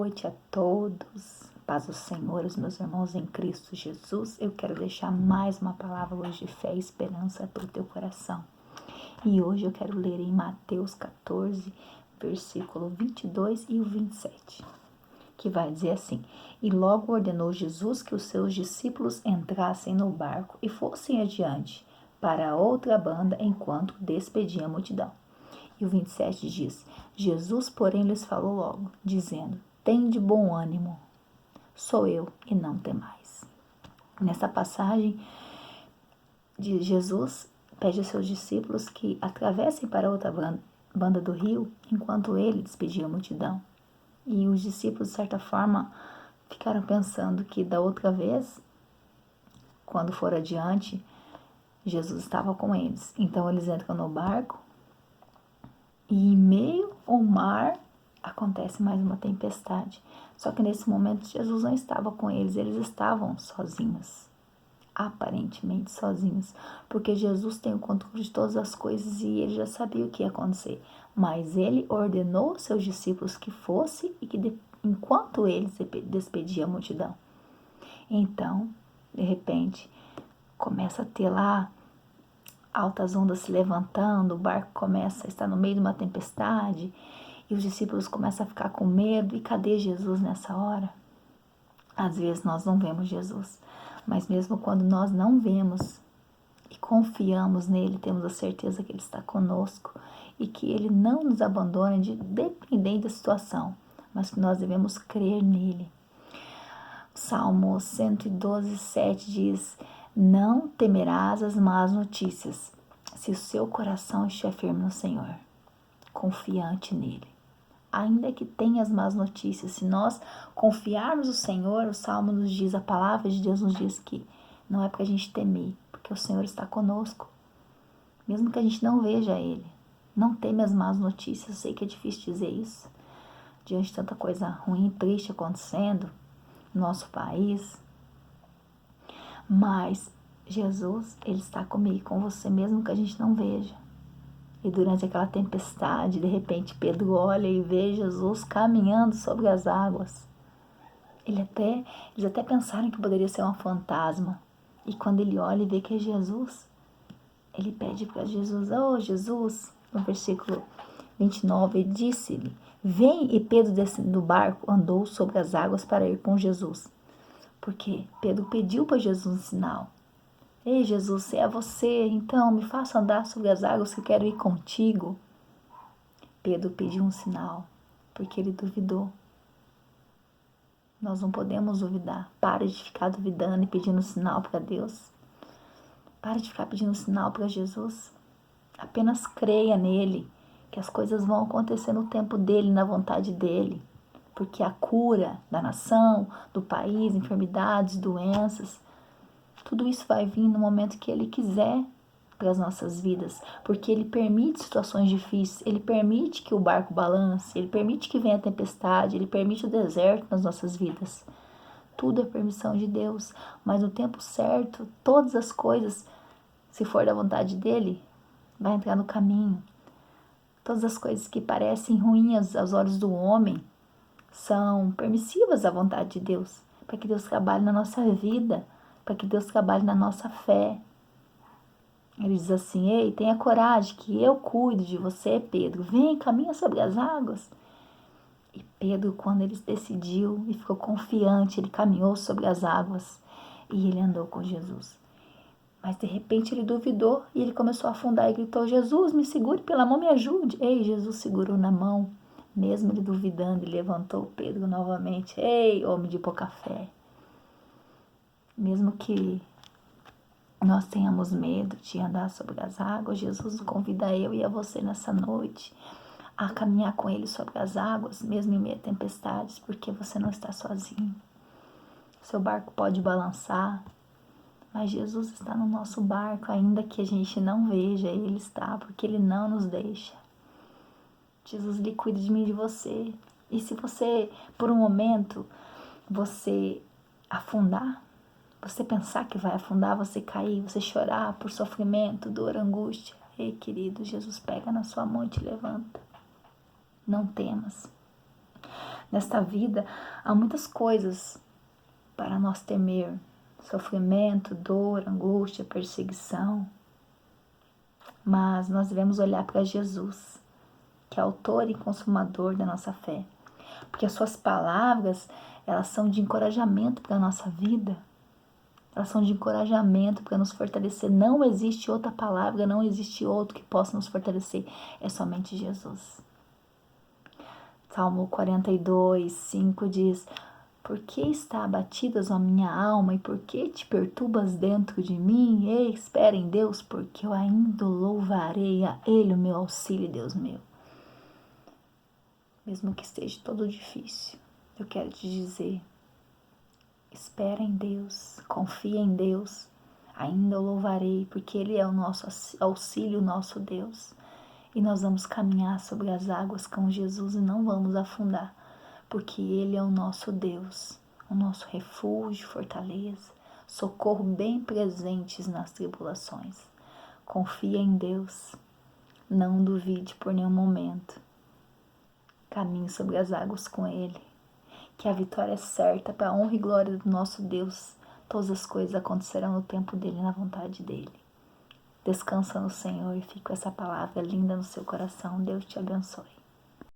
noite a todos. Paz do Senhor, os meus irmãos em Cristo Jesus. Eu quero deixar mais uma palavra hoje de fé e esperança para o teu coração. E hoje eu quero ler em Mateus 14, versículo 22 e o 27, que vai dizer assim: E logo ordenou Jesus que os seus discípulos entrassem no barco e fossem adiante para a outra banda enquanto despedia a multidão. E o 27 diz: Jesus, porém, lhes falou logo, dizendo: Tende bom ânimo, sou eu, e não temais. Nessa passagem, Jesus pede aos seus discípulos que atravessem para outra banda do rio, enquanto ele despedia a multidão. E os discípulos, de certa forma, ficaram pensando que da outra vez, quando for adiante, Jesus estava com eles. Então eles entram no barco e em meio ao mar acontece mais uma tempestade. Só que nesse momento Jesus não estava com eles estavam sozinhos. Aparentemente sozinhos. Porque Jesus tem o controle de todas as coisas e ele já sabia o que ia acontecer. Mas ele ordenou aos seus discípulos que fosse e que enquanto ele despedia a multidão. Então, de repente, começa a ter lá altas ondas se levantando, o barco começa a estar no meio de uma tempestade e os discípulos começam a ficar com medo. E cadê Jesus nessa hora? Às vezes nós não vemos Jesus, mas mesmo quando nós não vemos e confiamos nele, temos a certeza que ele está conosco e que ele não nos abandona dependendo da situação, mas que nós devemos crer nele. Salmo 112, 7 diz: Não temerás as más notícias, se o seu coração estiver firme no Senhor, confiante nele. Ainda que tenha as más notícias, se nós confiarmos no Senhor, o Salmo nos diz, a palavra de Deus nos diz que não é para a gente temer, porque o Senhor está conosco, mesmo que a gente não veja ele. Não teme as más notícias. Eu sei que é difícil dizer isso, diante de tanta coisa ruim, triste acontecendo no nosso país, mas Jesus, ele está comigo e com você, mesmo que a gente não veja. E durante aquela tempestade, de repente, Pedro olha e vê Jesus caminhando sobre as águas. Eles até pensaram que poderia ser um fantasma. E quando ele olha e vê que é Jesus, ele pede para Jesus: Oh, Jesus, no versículo 29, ele disse-lhe: Vem. E Pedro, descendo do barco, andou sobre as águas para ir com Jesus. Porque Pedro pediu para Jesus um sinal. Ei, Jesus, se é você, então me faça andar sobre as águas que eu quero ir contigo. Pedro pediu um sinal, porque ele duvidou. Nós não podemos duvidar. Para de ficar duvidando e pedindo sinal para Deus. Para de ficar pedindo sinal para Jesus. Apenas creia nele, que as coisas vão acontecer no tempo dele, na vontade dele. Porque a cura da nação, do país, enfermidades, doenças, tudo isso vai vir no momento que ele quiser para as nossas vidas, porque ele permite situações difíceis, ele permite que o barco balance, ele permite que venha a tempestade, ele permite o deserto nas nossas vidas. Tudo é permissão de Deus, mas no tempo certo, todas as coisas, se for da vontade dele, vai entrar no caminho. Todas as coisas que parecem ruins aos olhos do homem são permissivas à vontade de Deus, para que Deus trabalhe na nossa vida, para que Deus trabalhe na nossa fé. Ele diz assim: Ei, tenha coragem, que eu cuido de você, Pedro. Vem, caminha sobre as águas. E Pedro, quando ele decidiu e ficou confiante, ele caminhou sobre as águas e ele andou com Jesus. Mas de repente ele duvidou e ele começou a afundar e gritou: Jesus, me segure pela mão, me ajude. Ei, Jesus segurou na mão, mesmo ele duvidando, e levantou Pedro novamente. Ei, homem de pouca fé. Mesmo que nós tenhamos medo de andar sobre as águas, Jesus convida eu e a você nessa noite a caminhar com ele sobre as águas, mesmo em meio a tempestades, porque você não está sozinho. Seu barco pode balançar, mas Jesus está no nosso barco, ainda que a gente não veja, ele está, porque ele não nos deixa. Jesus, ele cuida de mim e de você. E se você, por um momento, você afundar, você pensar que vai afundar, você cair, você chorar por sofrimento, dor, angústia. Ei, querido, Jesus pega na sua mão e te levanta. Não temas. Nesta vida há muitas coisas para nós temer: sofrimento, dor, angústia, perseguição. Mas nós devemos olhar para Jesus, que é autor e consumador da nossa fé. Porque as suas palavras, elas são de encorajamento para a nossa vida. Elas são de encorajamento para nos fortalecer. Não existe outra palavra, não existe outro que possa nos fortalecer. É somente Jesus. Salmo 42, 5 diz: Por que está abatidas a minha alma e por que te perturbas dentro de mim? Ei, espera em Deus, porque eu ainda louvarei a Ele, o meu auxílio, Deus meu. Mesmo que esteja todo difícil, eu quero te dizer: espera em Deus, confia em Deus, ainda o louvarei, porque Ele é o nosso auxílio, o nosso Deus. E nós vamos caminhar sobre as águas com Jesus e não vamos afundar, porque Ele é o nosso Deus, o nosso refúgio, fortaleza, socorro bem presentes nas tribulações. Confia em Deus, não duvide por nenhum momento. Caminhe sobre as águas com Ele, que a vitória é certa para a honra e glória do nosso Deus. Todas as coisas acontecerão no tempo dEle e na vontade dEle. Descansa no Senhor e fique com essa palavra linda no seu coração. Deus te abençoe.